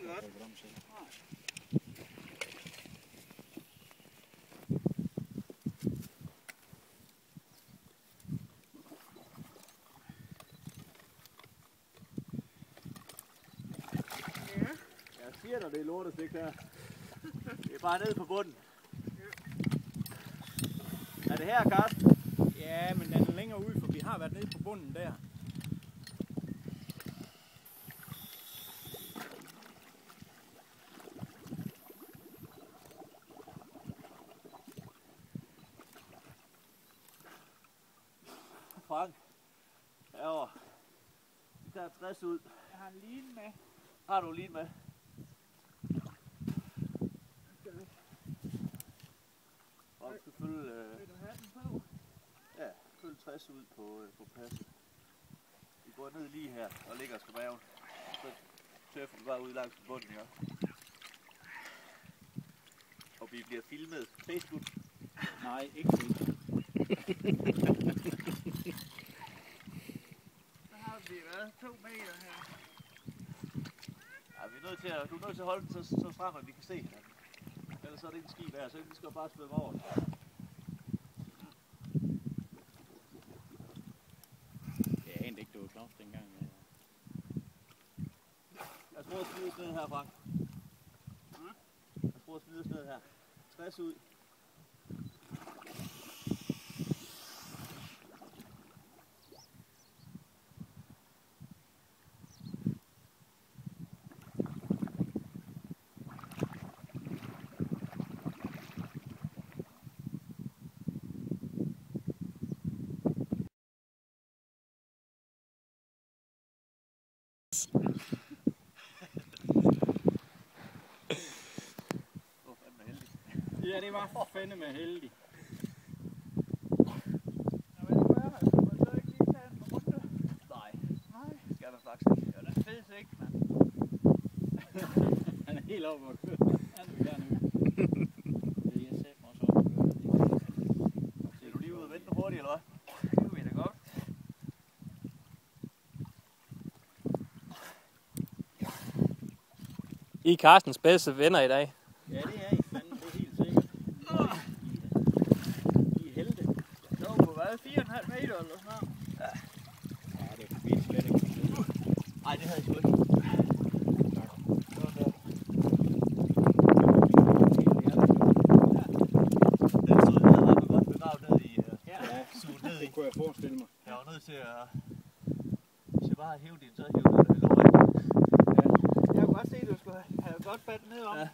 godt. Jeg siger dig, det er lortestik her. Det er bare nede på bunden. Er det her, Carsten? Ja, men den er længere ude, for vi har været nede på bunden der. Frank. Herovre. Vi tager 60 ud. Jeg har en line med. Har du lige med? Og du skal følge, Vil du have den på? ja, følge 60 ud på passet. Vi går ned lige her og ligger os på maven. Så tørfer vi bare ud langs bunden, ja. Og vi bliver filmet. Facebook. Nej, ikke det. Så har vi været 2 meter her. Ja, vi er nødt til at, du er nødt til at holde den så frem, at vi kan se den. Ellers så er det ikke en skib her, så vi skal bare svømme over. Jeg anede ikke, det var Claus dengang. Jeg prøver at smide os ned her, Frank. Jeg prøver at smide os ned her. 60 ud. Ja, det var fandeme heldig. Nej, det skal man faktisk ikke. Det er da fedt ikke, mand. Han er helt oppe og køre. Han er dernede. Det er jeg selv mig så oppe og køre. Ser du lige ud og vente hurtigt, eller hvad? Det kunne vi da godt. I er Carstens bedste venner i dag. Ja, det er I fandme, det er helt sikkert. I er heldige. Det var på hvad? 4,5 meter eller sådan noget? Ja. Ja, det er vildt slet ikke. Nej, det havde jeg sgu ikke. Den stod ned og var godt begravet ned i, suget ned i. Det kunne jeg forestille mig. Jeg var nødt til at, hvis jeg bare havde hævet din, så hævede det lov. Jeg kunne godt se, at du skulle have godt fat ned om. Ja.